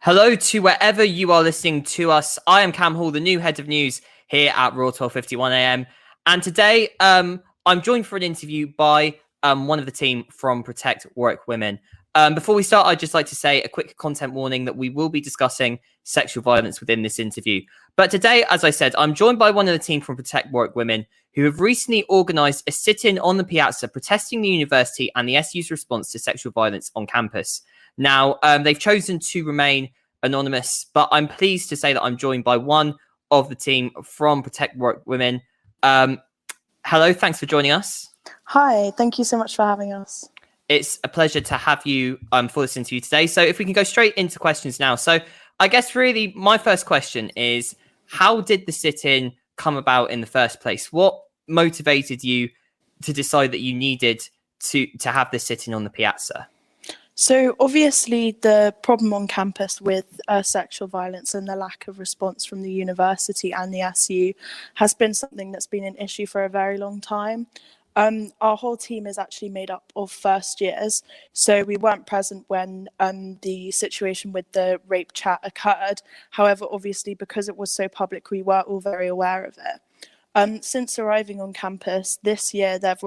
Hello to wherever you are listening to us. I am Cam Hall, the new head of news here at Raw 12:51 AM. And today I'm joined for an interview by one of the team from Protect Warwick Women. Before we start, I'd just like to say a quick content warning that we will be discussing sexual violence within this interview. But today, as I said, I'm joined by one of the team from Protect Warwick Women who have recently organised a sit-in on the piazza protesting the university and the SU's response to sexual violence on campus. Now, they've chosen to remain anonymous, but I'm pleased to say that I'm joined by one of the team from Protect Warwick Women. Hello, thanks for joining us. Hi, thank you so much for having us. It's a pleasure to have you for this interview today. So if we can go straight into questions now. So I guess really my first question is, how did the sit-in come about in the first place? What motivated you to decide that you needed to have this sit-in on the piazza? So obviously the problem on campus with sexual violence and the lack of response from the university and the SU has been something that's been an issue for a very long time. Our whole team is actually made up of first years, so we weren't present when the situation with the rape chat occurred. However, obviously, because it was so public, we were all very aware of it. Since arriving on campus this year, there's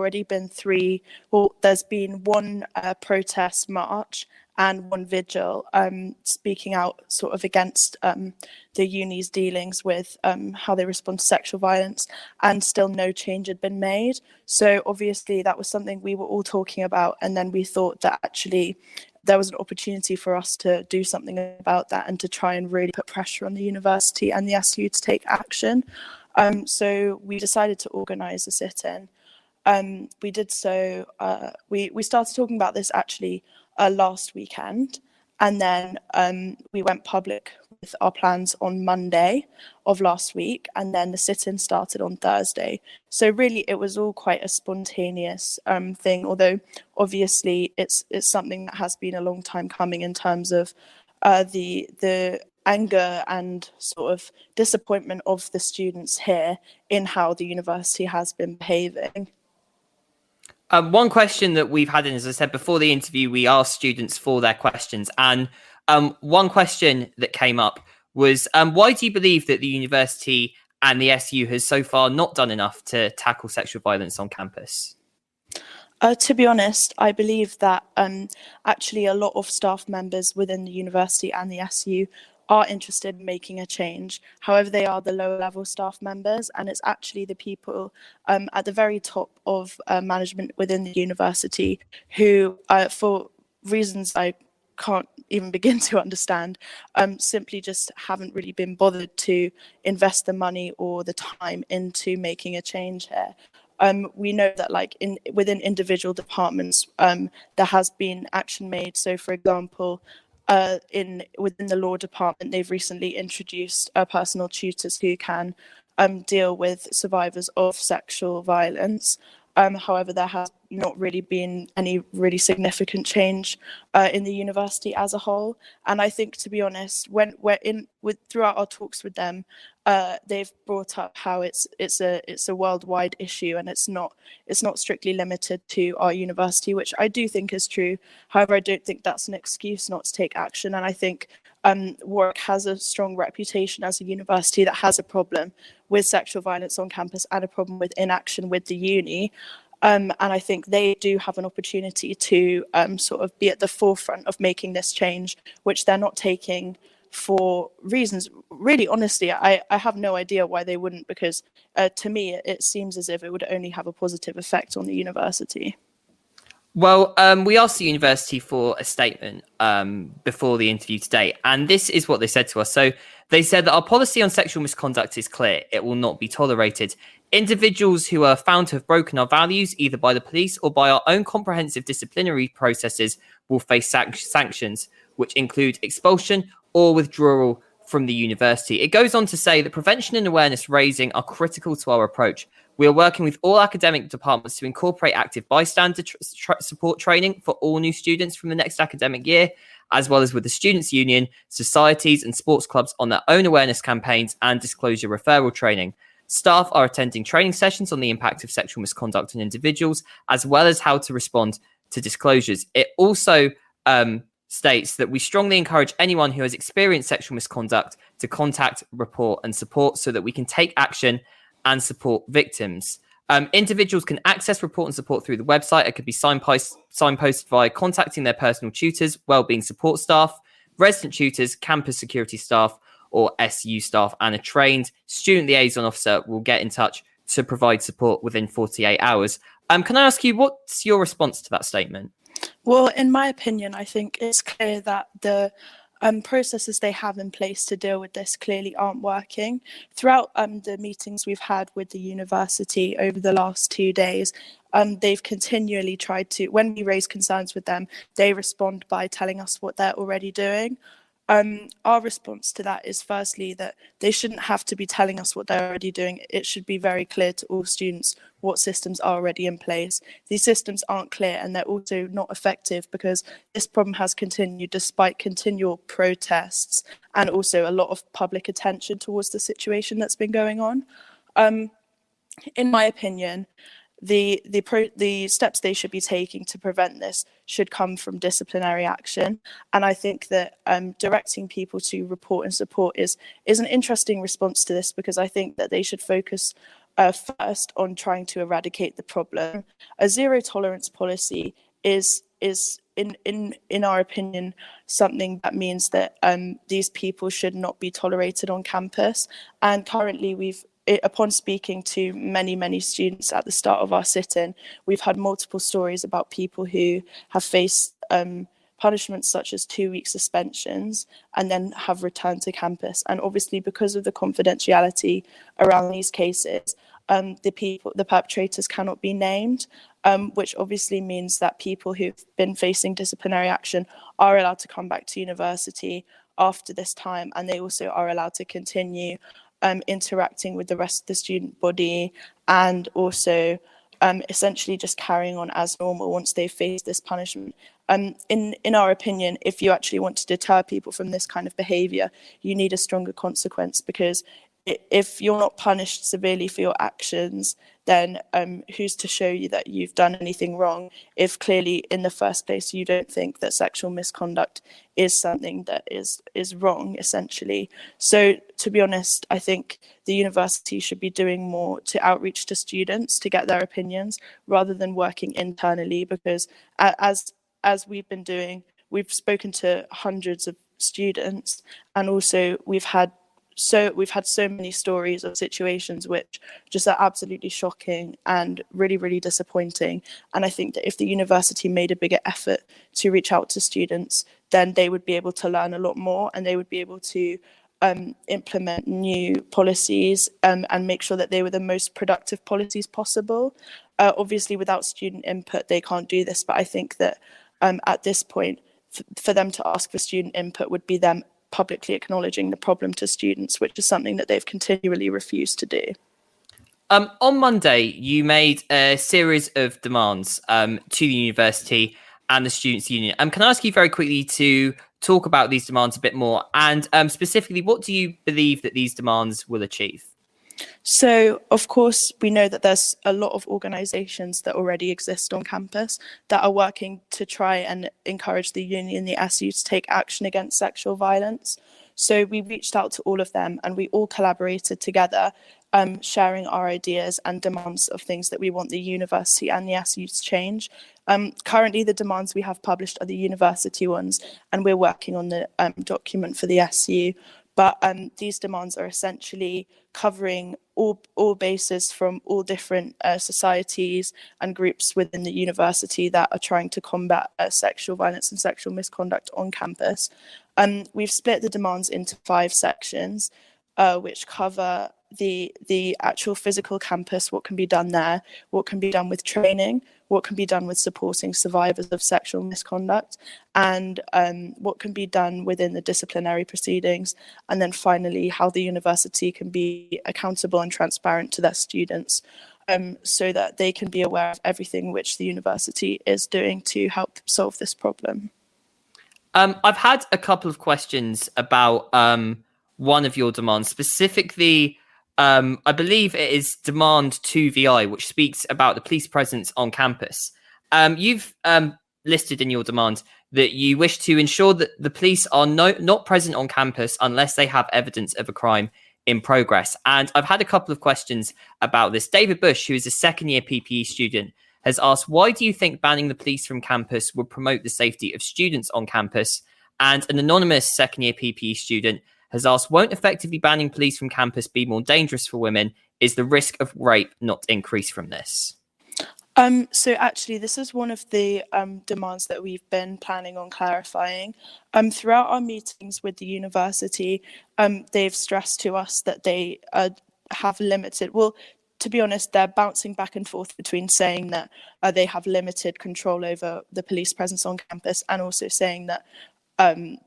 been one protest march and one vigil speaking out sort of against the uni's dealings with how they respond to sexual violence, and still no change had been made. So obviously that was something we were all talking about, and then we thought that actually there was an opportunity for us to do something about that and to try and really put pressure on the university and the SU to take action. So we decided to organise a sit-in. We did so, we started talking about this actually last weekend, and then we went public with our plans on Monday of last week, and then the sit-in started on Thursday. So really it was all quite a spontaneous thing, although obviously it's something that has been a long time coming in terms of the anger and sort of disappointment of the students here in how the university has been behaving. One question that we've had in, as I said before the interview, we asked students for their questions, and one question that came up was, why do you believe that the university and the SU has so far not done enough to tackle sexual violence on campus? To be honest, I believe that actually a lot of staff members within the university and the SU are interested in making a change. However, they are the lower level staff members, and it's actually the people at the very top of management within the university who, for reasons I can't even begin to understand, simply just haven't really been bothered to invest the money or the time into making a change here. We know that within individual departments, there has been action made. So for example, within the law department, they've recently introduced personal tutors who can deal with survivors of sexual violence. However, there has not really been any really significant change in the university as a whole. And I think, to be honest, throughout our talks with them, they've brought up how it's a worldwide issue, and it's not strictly limited to our university, which I do think is true. However, I don't think that's an excuse not to take action. And I think Warwick has a strong reputation as a university that has a problem with sexual violence on campus and a problem with inaction with the uni. And I think they do have an opportunity to sort of be at the forefront of making this change, which they're not taking for reasons. Really, honestly, I have no idea why they wouldn't, because to me, it seems as if it would only have a positive effect on the university. Well, we asked the university for a statement before the interview today, and this is what they said to us. So they said that our policy on sexual misconduct is clear. It will not be tolerated. Individuals who are found to have broken our values, either by the police or by our own comprehensive disciplinary processes, will face sanctions, which include expulsion or withdrawal from the university. It goes on to say that prevention and awareness raising are critical to our approach. We are working with all academic departments to incorporate active bystander support training for all new students from the next academic year, as well as with the Students' Union, societies and sports clubs on their own awareness campaigns and disclosure referral training. Staff are attending training sessions on the impact of sexual misconduct on individuals, as well as how to respond to disclosures. It also states that we strongly encourage anyone who has experienced sexual misconduct to contact, report, and support so that we can take action and support victims. Individuals can access, report, and support through the website. It could be signposted via contacting their personal tutors, wellbeing support staff, resident tutors, campus security staff, or SU staff, and a trained student liaison officer will get in touch to provide support within 48 hours. Can I ask you, what's your response to that statement? Well, in my opinion, I think it's clear that the processes they have in place to deal with this clearly aren't working. Throughout the meetings we've had with the university over the last 2 days, they've continually tried to, when we raise concerns with them, they respond by telling us what they're already doing. Our response to that is firstly that they shouldn't have to be telling us what they're already doing. It should be very clear to all students what systems are already in place. These systems aren't clear and they're also not effective because this problem has continued despite continual protests and also a lot of public attention towards the situation that's been going on. In my opinion, the steps they should be taking to prevent this should come from disciplinary action, and I think that directing people to report and support is an interesting response to this, because I think that they should focus first on trying to eradicate the problem. A zero tolerance policy is in our opinion something that means that these people should not be tolerated on campus, and currently upon speaking to many students at the start of our sit-in, we've had multiple stories about people who have faced punishments such as 2-week suspensions and then have returned to campus. And obviously, because of the confidentiality around these cases, the perpetrators cannot be named, which obviously means that people who've been facing disciplinary action are allowed to come back to university after this time, and they also are allowed to continue interacting with the rest of the student body, and also essentially just carrying on as normal once they've faced this punishment. In our opinion, if you actually want to deter people from this kind of behaviour, you need a stronger consequence, because if you're not punished severely for your actions, then who's to show you that you've done anything wrong if clearly in the first place you don't think that sexual misconduct is something that is wrong, essentially. So to be honest, I think the university should be doing more to outreach to students to get their opinions rather than working internally, because as we've been doing, we've spoken to hundreds of students, and also we've had so many stories of situations which just are absolutely shocking and really disappointing. And I think that if the university made a bigger effort to reach out to students, then they would be able to learn a lot more, and they would be able to implement new policies and make sure that they were the most productive policies possible. Obviously, without student input, they can't do this. But I think that at this point, for them to ask for student input would be them publicly acknowledging the problem to students, which is something that they've continually refused to do. On Monday, you made a series of demands to the university and the Students' Union. Can I ask you very quickly to talk about these demands a bit more, and specifically, what do you believe that these demands will achieve? So, of course, we know that there's a lot of organisations that already exist on campus that are working to try and encourage the union, the SU, to take action against sexual violence. So we reached out to all of them, and we all collaborated together, sharing our ideas and demands of things that we want the university and the SU to change. Currently, the demands we have published are the university ones, and we're working on the document for the SU. But these demands are essentially covering all bases from all different societies and groups within the university that are trying to combat sexual violence and sexual misconduct on campus. We've split the demands into 5 sections, which cover the actual physical campus, what can be done there, what can be done with training, what can be done with supporting survivors of sexual misconduct, and what can be done within the disciplinary proceedings, and then finally how the university can be accountable and transparent to their students, so that they can be aware of everything which the university is doing to help solve this problem. I've had a couple of questions about one of your demands, specifically I believe it is demand 2VI, which speaks about the police presence on campus. You've listed in your demand that you wish to ensure that the police are not present on campus unless they have evidence of a crime in progress. And I've had a couple of questions about this. David Bush, who is a second-year PPE student, has asked, why do you think banning the police from campus would promote the safety of students on campus? And an anonymous second-year PPE student has asked, won't effectively banning police from campus be more dangerous for women? Is the risk of rape not increase from this? So actually, this is one of the demands that we've been planning on clarifying. Throughout our meetings with the university, they've stressed to us that they have limited, well, to be honest, they're bouncing back and forth between saying that they have limited control over the police presence on campus and also saying that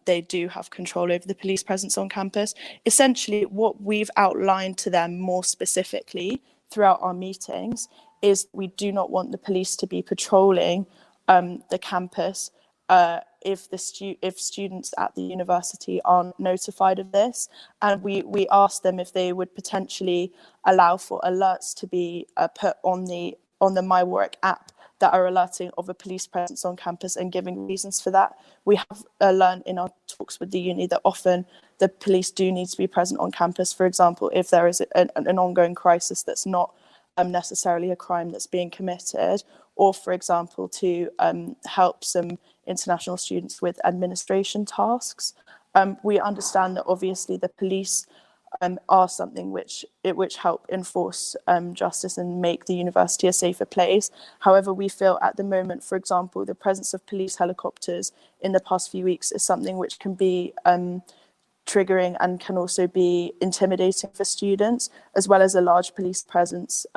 they do have control over the police presence on campus. Essentially, what we've outlined to them more specifically throughout our meetings is we do not want the police to be patrolling the campus if students at the university aren't notified of this. And we asked them if they would potentially allow for alerts to be put on the My Warwick app that are alerting of a police presence on campus and giving reasons for that. We have learned in our talks with the uni that often the police do need to be present on campus. For example, if there is an ongoing crisis that's not necessarily a crime that's being committed, or for example to help some international students with administration tasks. We understand that obviously the police are something which help enforce justice and make the university a safer place. However, we feel at the moment, for example, the presence of police helicopters in the past few weeks is something which can be triggering and can also be intimidating for students, as well as a large police presence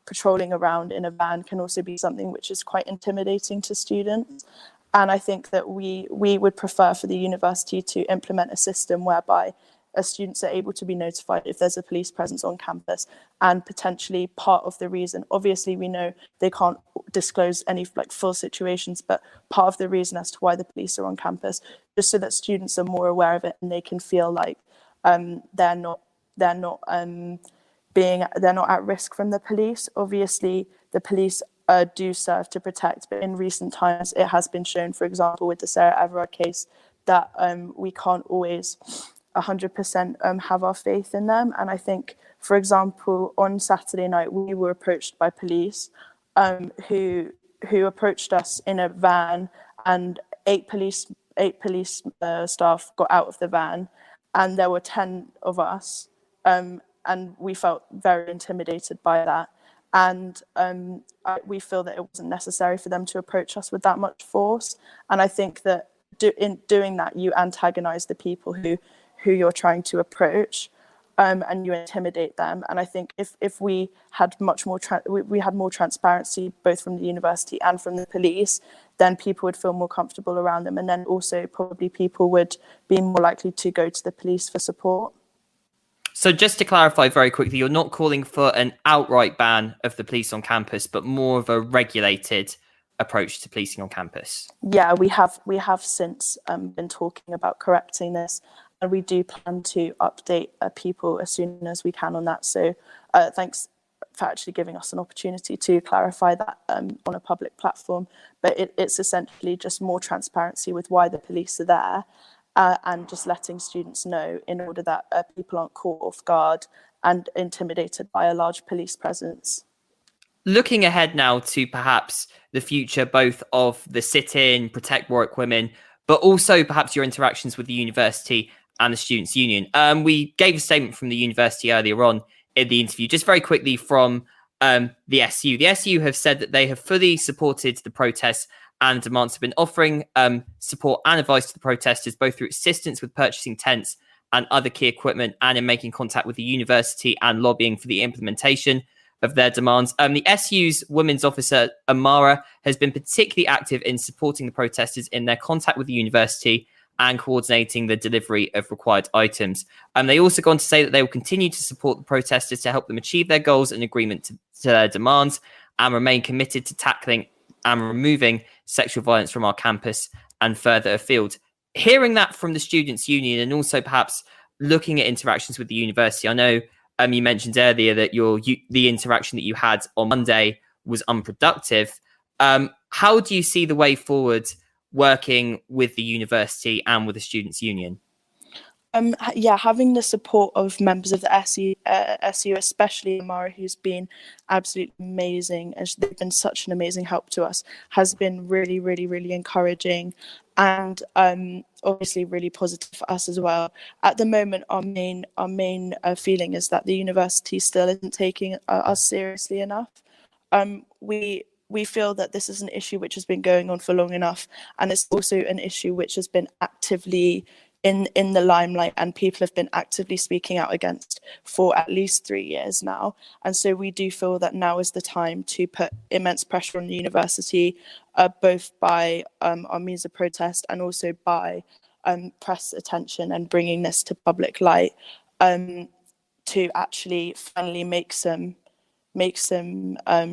patrolling around in a van can also be something which is quite intimidating to students. And I think that we would prefer for the university to implement a system whereby students are able to be notified if there's a police presence on campus, and potentially part of the reason, obviously we know they can't disclose any full situations, but part of the reason as to why the police are on campus, just so that students are more aware of it and they can feel like they're not at risk from the police. Obviously the police do serve to protect, but in recent times it has been shown, for example with the Sarah Everard case, that we can't always 100% have our faith in them. And I think, for example, on Saturday night we were approached by police who approached us in a van, and eight police staff got out of the van, and there were 10 of us, and we felt very intimidated by that. And we feel that it wasn't necessary for them to approach us with that much force. And I think that in doing that, you antagonize the people who you're trying to approach, and you intimidate them. And I think if we had more transparency, both from the university and from the police, then people would feel more comfortable around them. And then also probably people would be more likely to go to the police for support. So just to clarify very quickly, you're not calling for an outright ban of the police on campus, but more of a regulated approach to policing on campus? Yeah, we have since been talking about correcting this, and we do plan to update people as soon as we can on that. So thanks for actually giving us an opportunity to clarify that on a public platform. But it's essentially just more transparency with why the police are there, and just letting students know in order that people aren't caught off guard and intimidated by a large police presence. Looking ahead now to perhaps the future, both of the sitin, Protect Warwick Women, but also perhaps your interactions with the university and the Students' Union. We gave a statement from the university earlier on in the interview. Just very quickly from the SU. The SU have said that they have fully supported the protests and demands, have been offering support and advice to the protesters, both through assistance with purchasing tents and other key equipment, and in making contact with the university and lobbying for the implementation of their demands. The SU's women's officer, Amara, has been particularly active in supporting the protesters in their contact with the university and coordinating the delivery of required items. They also go on to say that they will continue to support the protesters to help them achieve their goals in agreement to their demands, and remain committed to tackling and removing sexual violence from our campus and further afield. Hearing that from the Students' Union, and also perhaps looking at interactions with the university, I know you mentioned earlier that the interaction that you had on Monday was unproductive. How do you see the way forward working with the university and with the Students' Union? Having the support of members of the SU, especially Amara, who's been absolutely amazing, and they've been such an amazing help to us, has been really, really, really encouraging, and obviously really positive for us as well. At the moment, our main feeling is that the university still isn't taking us seriously enough. We feel that this is an issue which has been going on for long enough, and it's also an issue which has been actively in the limelight, and people have been actively speaking out against for at least 3 years now. And so we do feel that now is the time to put immense pressure on the university, both by our means of protest and also by press attention and bringing this to public light, to actually finally make some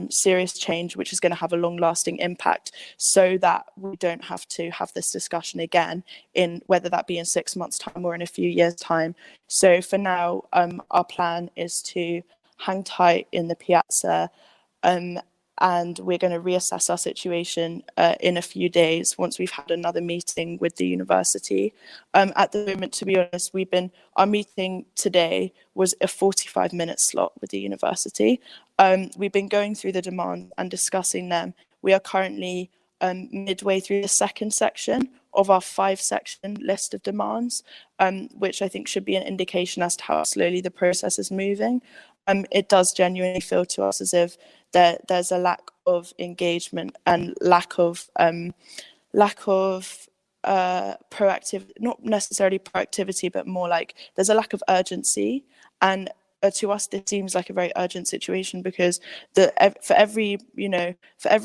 serious change, which is going to have a long-lasting impact, so that we don't have to have this discussion again, in whether that be in 6 months' time or in a few years' time. So for now, our plan is to hang tight in the piazza, and we're going to reassess our situation in a few days once we've had another meeting with the university. At the moment, to be honest, our meeting today was a 45-minute slot with the university. We've been going through the demand and discussing them. We are currently midway through the second section of our 5-section list of demands, which I think should be an indication as to how slowly the process is moving. It does genuinely feel to us as if there's a lack of engagement and lack of proactive, not necessarily proactivity, but more like there's a lack of urgency. And to us, this seems like a very urgent situation, because for every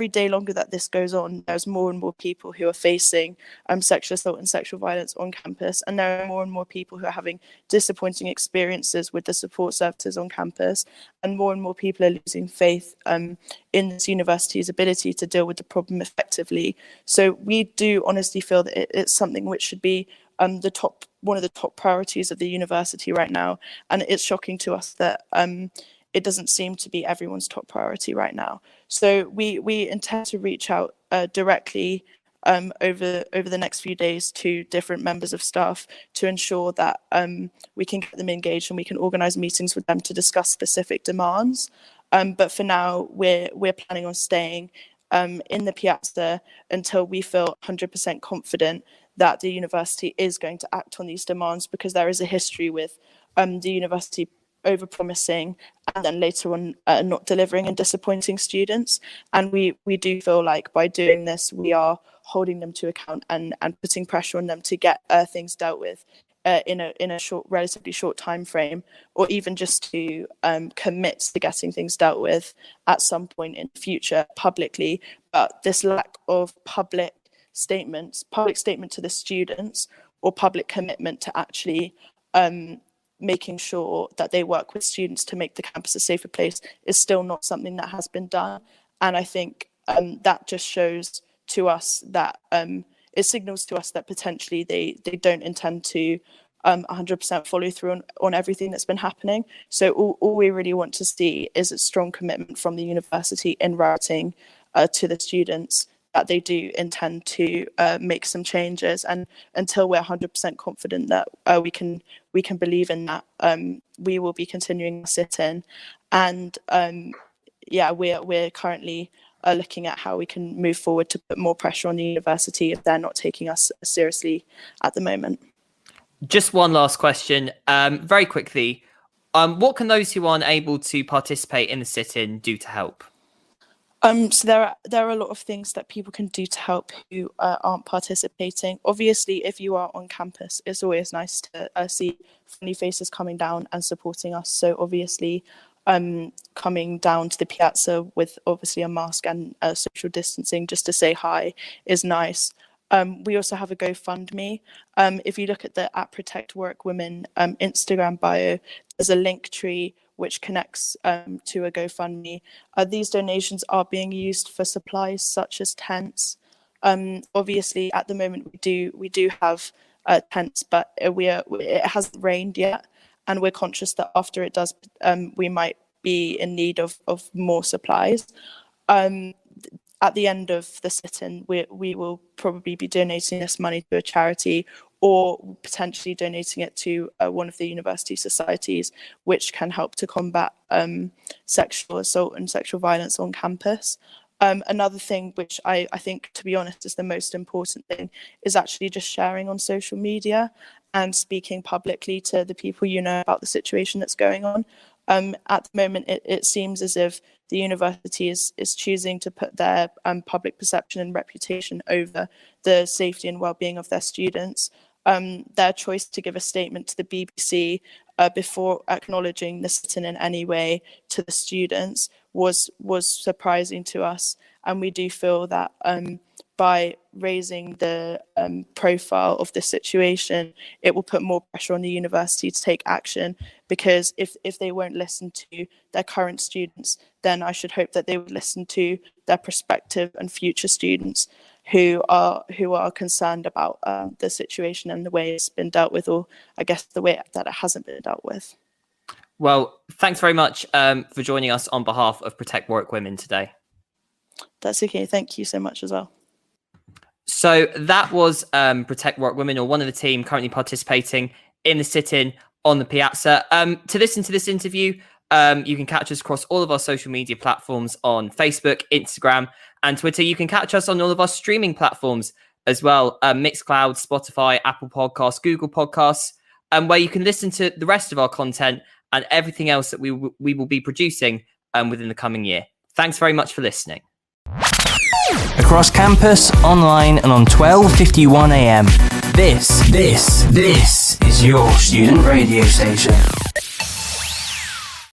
day longer that this goes on, there's more and more people who are facing sexual assault and sexual violence on campus, and there are more and more people who are having disappointing experiences with the support services on campus, and more people are losing faith in this university's ability to deal with the problem effectively. So we do honestly feel that it's something which should be one of the top priorities of the university right now, and it's shocking to us that it doesn't seem to be everyone's top priority right now. So we intend to reach out directly over the next few days to different members of staff to ensure that we can get them engaged and we can organise meetings with them to discuss specific demands. But for now, we're planning on staying in the piazza until we feel 100% confident that the university is going to act on these demands, because there is a history with the university overpromising and then later on not delivering and disappointing students. And we do feel like by doing this, we are holding them to account and putting pressure on them to get things dealt with in a relatively short time frame, or even just to commit to getting things dealt with at some point in the future publicly. But this lack of public statement to the students, or public commitment to actually making sure that they work with students to make the campus a safer place, is still not something that has been done. And I think that just shows to us that it signals to us that potentially they don't intend to 100% follow through on everything that's been happening. So all we really want to see is a strong commitment from the university in writing to the students that they do intend to make some changes. And until we're 100% confident that we can believe in that, we will be continuing to sit in. And we're currently looking at how we can move forward to put more pressure on the university if they're not taking us seriously at the moment. Just one last question, very quickly. What can those who aren't able to participate in the sit-in do to help? So there are a lot of things that people can do to help who aren't participating. Obviously, if you are on campus, it's always nice to see friendly faces coming down and supporting us. So obviously, coming down to the piazza with obviously a mask and social distancing just to say hi is nice. We also have a GoFundMe. If you look at the Protect Warwick Women Instagram bio, there's a link tree which connects to a GoFundMe. These donations are being used for supplies such as tents. Obviously, at the moment we do have tents, but it hasn't rained yet, and we're conscious that after it does, we might be in need of more supplies. at the end of the sit-in, we will probably be donating this money to a charity, or potentially donating it to one of the university societies, which can help to combat sexual assault and sexual violence on campus. Another thing which I think, to be honest, is the most important thing, is actually just sharing on social media and speaking publicly to the people you know about the situation that's going on. At the moment, it seems as if the university is choosing to put their public perception and reputation over the safety and well-being of their students. Their choice to give a statement to the BBC before acknowledging the sit-in in any way to the students was surprising to us, and we do feel that by raising the profile of the situation, it will put more pressure on the university to take action, because if they won't listen to their current students, then I should hope that they would listen to their prospective and future students who are concerned about the situation and the way it's been dealt with, or I guess the way that it hasn't been dealt with. Well, thanks very much for joining us on behalf of Protect Warwick Women today. That's okay. Thank you so much as well. So that was Protect Warwick Women, or one of the team currently participating in the sit-in on the piazza. To listen to this interview, you can catch us across all of our social media platforms on Facebook, Instagram, and Twitter. You can catch us on all of our streaming platforms as well, Mixcloud, Spotify, Apple Podcasts, Google Podcasts, where you can listen to the rest of our content and everything else that we will be producing within the coming year. Thanks very much for listening. Across campus, online, and on 12:51 AM. This is your student radio station.